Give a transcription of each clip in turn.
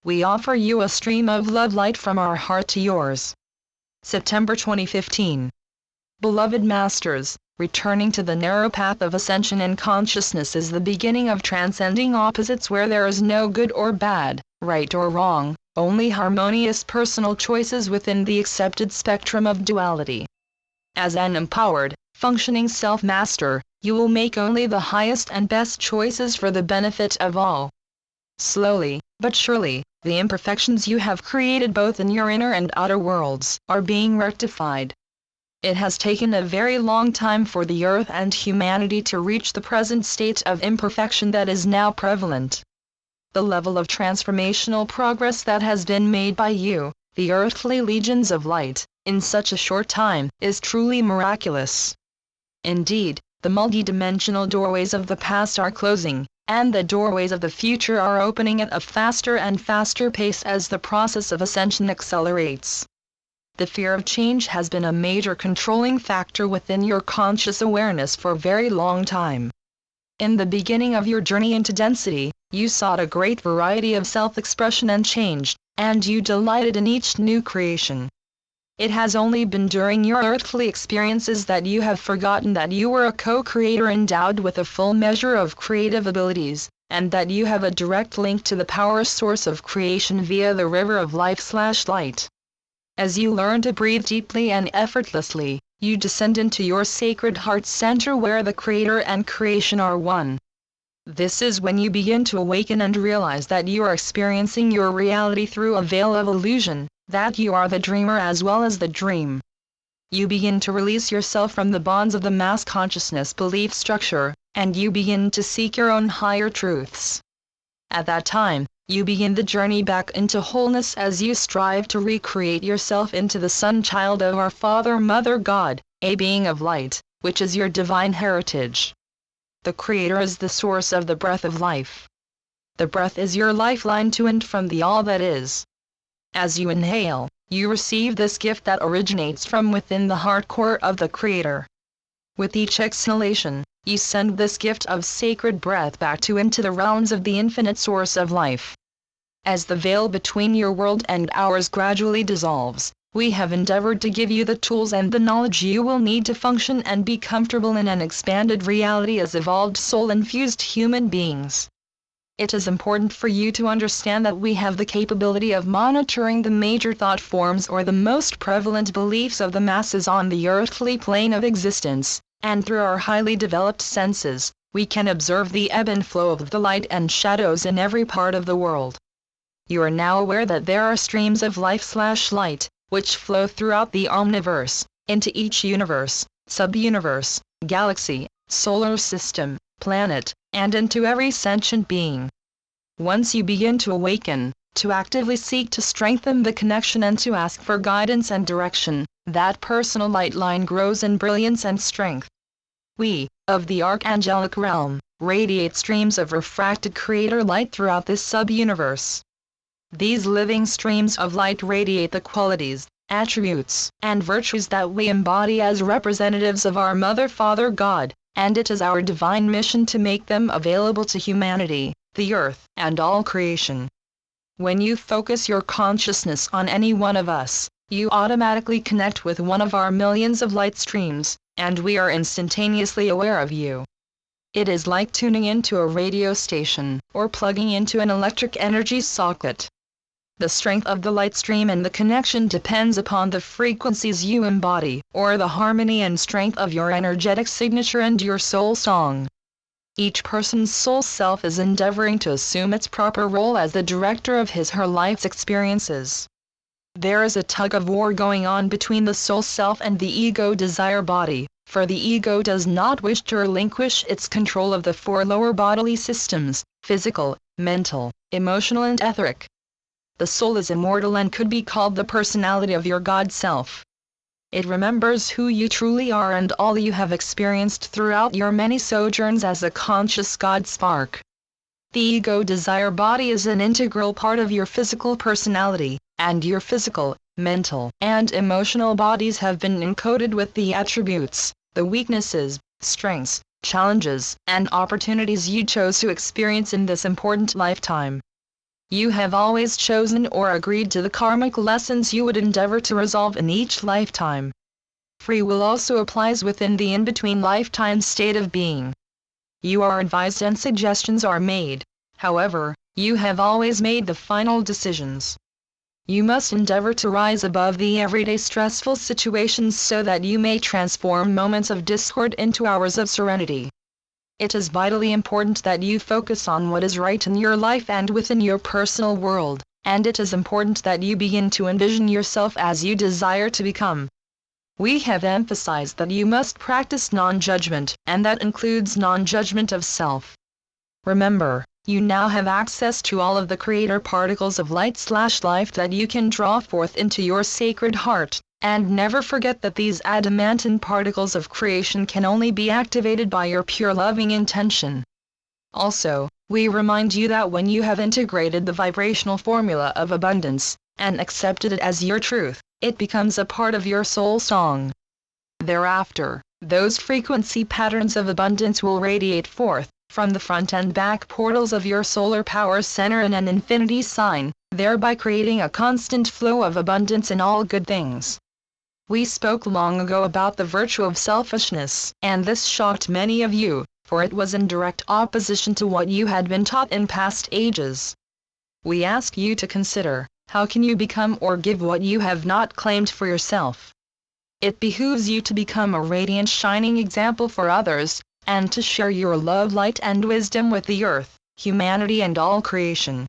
we offer you a stream of love light from our heart to yours. September 2015. Beloved Masters, returning to the narrow path of ascension in consciousness is the beginning of transcending opposites where there is no good or bad, right or wrong, only harmonious personal choices within the accepted spectrum of duality. As an empowered, functioning self-master, you will make only the highest and best choices for the benefit of all. Slowly, but surely, the imperfections you have created both in your inner and outer worlds are being rectified. It has taken a very long time for the earth and humanity to reach the present state of imperfection that is now prevalent. The level of transformational progress that has been made by you, the earthly legions of light, in such a short time, is truly miraculous. Indeed, the multidimensional doorways of the past are closing, and the doorways of the future are opening at a faster and faster pace as the process of ascension accelerates. The fear of change has been a major controlling factor within your conscious awareness for a very long time. In the beginning of your journey into density, you sought a great variety of self-expression and change, and you delighted in each new creation. It has only been during your earthly experiences that you have forgotten that you were a co-creator endowed with a full measure of creative abilities, and that you have a direct link to the power source of creation via the river of life/light. As you learn to breathe deeply and effortlessly, you descend into your sacred heart center where the Creator and creation are one. This is when you begin to awaken and realize that you are experiencing your reality through a veil of illusion, that you are the dreamer as well as the dream. You begin to release yourself from the bonds of the mass consciousness belief structure, and you begin to seek your own higher truths. At that time, you begin the journey back into wholeness as you strive to recreate yourself into the Son Child of our Father Mother God, a being of light, which is your divine heritage. The Creator is the source of the breath of life. The breath is your lifeline to and from the all that is. As you inhale, you receive this gift that originates from within the heart core of the Creator. With each exhalation, you send this gift of sacred breath back to into the realms of the infinite source of life. As the veil between your world and ours gradually dissolves, we have endeavored to give you the tools and the knowledge you will need to function and be comfortable in an expanded reality as evolved soul-infused human beings. It is important for you to understand that we have the capability of monitoring the major thought forms or the most prevalent beliefs of the masses on the earthly plane of existence, and through our highly developed senses, we can observe the ebb and flow of the light and shadows in every part of the world. You are now aware that there are streams of life/light, which flow throughout the omniverse, into each universe, sub-universe, galaxy, solar system, planet, and into every sentient being. Once you begin to awaken, to actively seek to strengthen the connection and to ask for guidance and direction, that personal light line grows in brilliance and strength. We, of the archangelic realm, radiate streams of refracted creator light throughout this sub-universe. These living streams of light radiate the qualities, attributes, and virtues that we embody as representatives of our Mother Father God, and it is our divine mission to make them available to humanity, the earth, and all creation. When you focus your consciousness on any one of us, you automatically connect with one of our millions of light streams, and we are instantaneously aware of you. It is like tuning into a radio station, or plugging into an electric energy socket. The strength of the light stream and the connection depends upon the frequencies you embody, or the harmony and strength of your energetic signature and your soul song. Each person's soul self is endeavoring to assume its proper role as the director of his/her life's experiences. There is a tug of war going on between the soul self and the ego desire body, for the ego does not wish to relinquish its control of the four lower bodily systems, physical, mental, emotional and etheric. The soul is immortal and could be called the personality of your God self. It remembers who you truly are and all you have experienced throughout your many sojourns as a conscious God spark. The ego desire body is an integral part of your physical personality, and your physical, mental, and emotional bodies have been encoded with the attributes, the weaknesses, strengths, challenges, and opportunities you chose to experience in this important lifetime. You have always chosen or agreed to the karmic lessons you would endeavor to resolve in each lifetime. Free will also applies within the in-between lifetime state of being. You are advised and suggestions are made, however, you have always made the final decisions. You must endeavor to rise above the everyday stressful situations so that you may transform moments of discord into hours of serenity. It is vitally important that you focus on what is right in your life and within your personal world, and it is important that you begin to envision yourself as you desire to become. We have emphasized that you must practice non-judgment, and that includes non-judgment of self. Remember, you now have access to all of the creator particles of light/life that you can draw forth into your sacred heart, and never forget that these adamantine particles of creation can only be activated by your pure loving intention. Also, we remind you that when you have integrated the vibrational formula of abundance, and accepted it as your truth, it becomes a part of your soul song. Thereafter, those frequency patterns of abundance will radiate forth, from the front and back portals of your solar power center in an infinity sign, thereby creating a constant flow of abundance in all good things. We spoke long ago about the virtue of selfishness, and this shocked many of you, for it was in direct opposition to what you had been taught in past ages. We ask you to consider, how can you become or give what you have not claimed for yourself? It behooves you to become a radiant shining example for others, and to share your love, light and wisdom with the earth, humanity and all creation.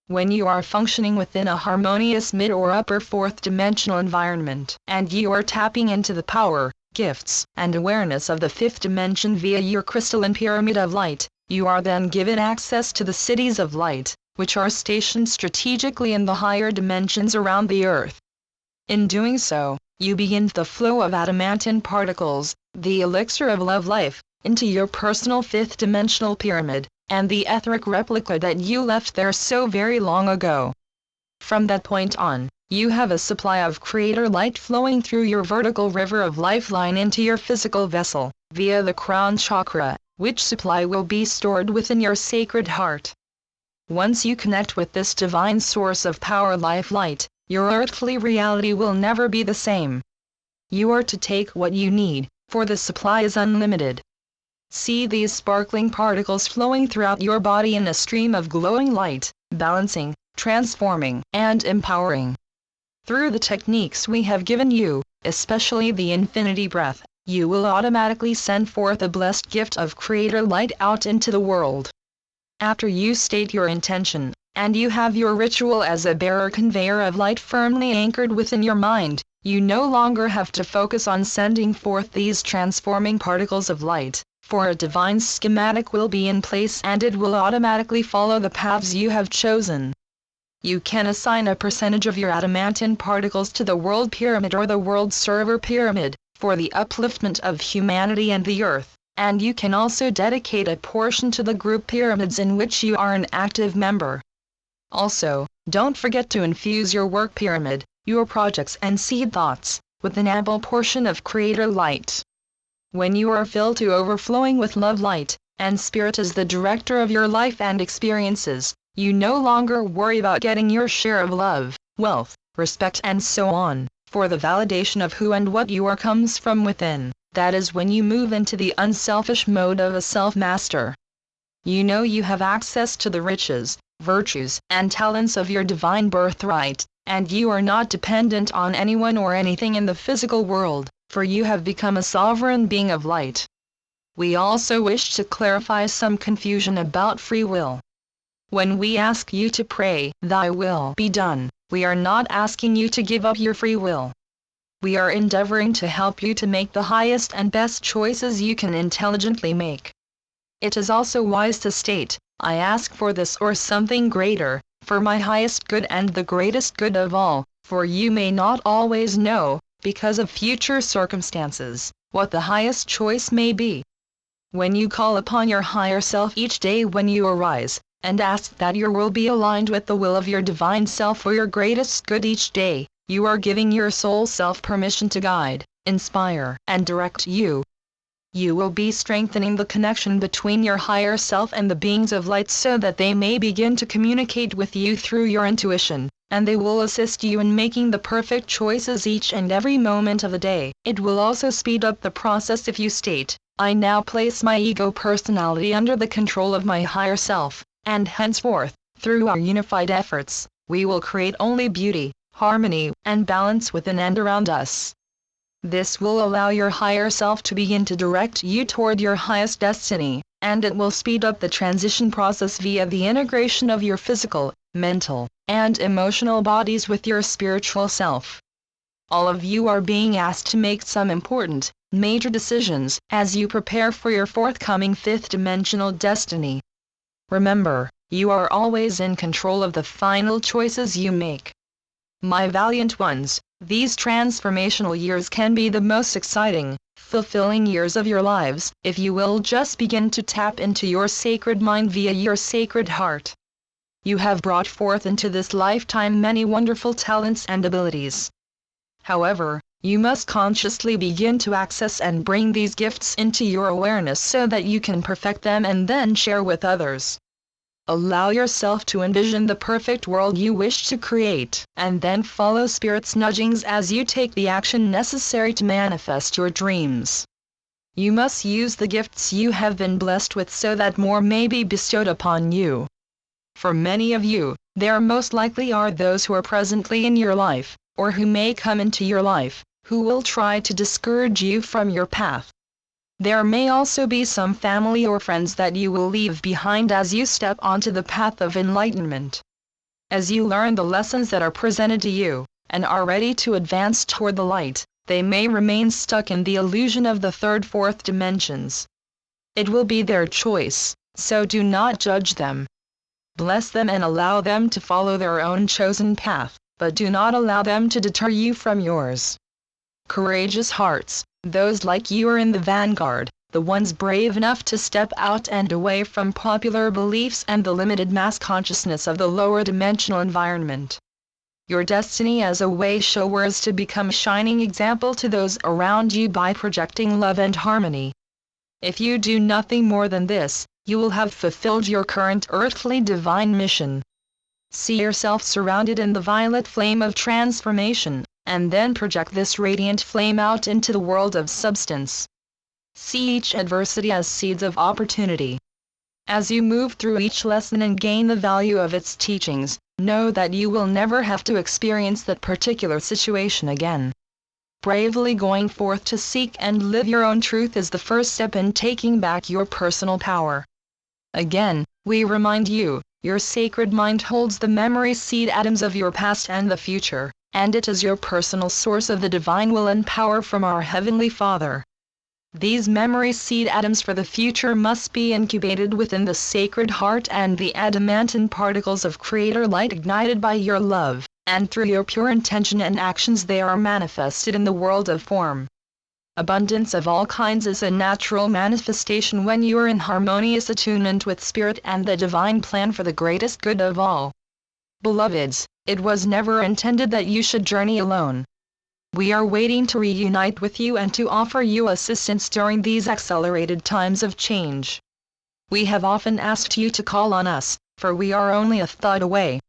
When you are functioning within a harmonious mid or upper fourth dimensional environment, and you are tapping into the power, gifts, and awareness of the fifth dimension via your crystalline pyramid of light, you are then given access to the cities of light, which are stationed strategically in the higher dimensions around the earth. In doing so, you begin the flow of adamantine particles, the elixir of love life, into your personal fifth dimensional pyramid, and the etheric replica that you left there so very long ago. From that point on, you have a supply of creator light flowing through your vertical river of lifeline into your physical vessel, via the crown chakra, which supply will be stored within your sacred heart. Once you connect with this divine source of power life light, your earthly reality will never be the same. You are to take what you need, for the supply is unlimited. See these sparkling particles flowing throughout your body in a stream of glowing light, balancing, transforming, and empowering. Through the techniques we have given you, especially the infinity breath, you will automatically send forth a blessed gift of creator light out into the world. After you state your intention, and you have your ritual as a bearer-conveyor of light firmly anchored within your mind, you no longer have to focus on sending forth these transforming particles of light, for a divine schematic will be in place and it will automatically follow the paths you have chosen. You can assign a percentage of your adamantine particles to the world pyramid or the world server pyramid, for the upliftment of humanity and the earth, and you can also dedicate a portion to the group pyramids in which you are an active member. Also, don't forget to infuse your work pyramid, your projects and seed thoughts, with an ample portion of creator light. When you are filled to overflowing with love light, and spirit as the director of your life and experiences, you no longer worry about getting your share of love, wealth, respect and so on, for the validation of who and what you are comes from within. That is when you move into the unselfish mode of a self-master. You know you have access to the riches, virtues, and talents of your divine birthright, and you are not dependent on anyone or anything in the physical world, for you have become a sovereign being of light. We also wish to clarify some confusion about free will. When we ask you to pray, "Thy will be done," we are not asking you to give up your free will. We are endeavoring to help you to make the highest and best choices you can intelligently make. It is also wise to state, "I ask for this or something greater, for my highest good and the greatest good of all," for you may not always know, because of future circumstances, what the highest choice may be. When you call upon your higher self each day when you arise, and ask that your will be aligned with the will of your divine self for your greatest good each day, you are giving your soul self permission to guide, inspire, and direct you. you will be strengthening the connection between your higher self and the beings of light so that they may begin to communicate with you through your intuition, and they will assist you in making the perfect choices each and every moment of the day. It will also speed up the process if you state, "I now place my ego personality under the control of my higher self, and henceforth, through our unified efforts, we will create only beauty, harmony, and balance within and around us." This will allow your higher self to begin to direct you toward your highest destiny, and it will speed up the transition process via the integration of your physical, mental, and emotional bodies with your spiritual self. All of you are being asked to make some important, major decisions as you prepare for your forthcoming fifth-dimensional destiny. Remember, you are always in control of the final choices you make. My valiant ones, these transformational years can be the most exciting, fulfilling years of your lives if you will just begin to tap into your sacred mind via your sacred heart. You have brought forth into this lifetime many wonderful talents and abilities. However, you must consciously begin to access and bring these gifts into your awareness so that you can perfect them and then share with others. Allow yourself to envision the perfect world you wish to create, and then follow Spirit's nudgings as you take the action necessary to manifest your dreams. You must use the gifts you have been blessed with so that more may be bestowed upon you. For many of you, there most likely are those who are presently in your life, or who may come into your life, who will try to discourage you from your path. There may also be some family or friends that you will leave behind as you step onto the path of enlightenment. As you learn the lessons that are presented to you, and are ready to advance toward the light, they may remain stuck in the illusion of the third, fourth dimensions. It will be their choice, so do not judge them. Bless them and allow them to follow their own chosen path, but do not allow them to deter you from yours. Courageous hearts, those like you are in the vanguard, the ones brave enough to step out and away from popular beliefs and the limited mass consciousness of the lower dimensional environment. Your destiny as a way shower is to become a shining example to those around you by projecting love and harmony. If you do nothing more than this, you will have fulfilled your current earthly divine mission. See yourself surrounded in the violet flame of transformation, and then project this radiant flame out into the world of substance. See each adversity as seeds of opportunity. As you move through each lesson and gain the value of its teachings, know that you will never have to experience that particular situation again. Bravely going forth to seek and live your own truth is the first step in taking back your personal power. Again, we remind you, your sacred mind holds the memory seed atoms of your past and the future, and it is your personal source of the divine will and power from our Heavenly Father. These memory seed atoms for the future must be incubated within the sacred heart and the adamantine particles of Creator light ignited by your love, and through your pure intention and actions they are manifested in the world of form. Abundance of all kinds is a natural manifestation when you are in harmonious attunement with Spirit and the divine plan for the greatest good of all. Beloveds, it was never intended that you should journey alone. We are waiting to reunite with you and to offer you assistance during these accelerated times of change. We have often asked you to call on us, for we are only a thought away.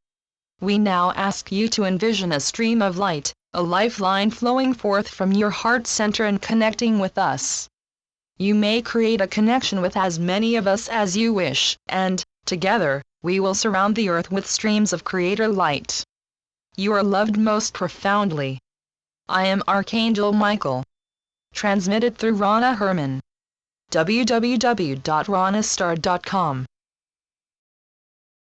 We now ask you to envision a stream of light, a lifeline flowing forth from your heart center and connecting with us. You may create a connection with as many of us as you wish, and, together, we will surround the earth with streams of Creator light. You are loved most profoundly. I am Archangel Michael. Transmitted through Rana Herman. www.ranastar.com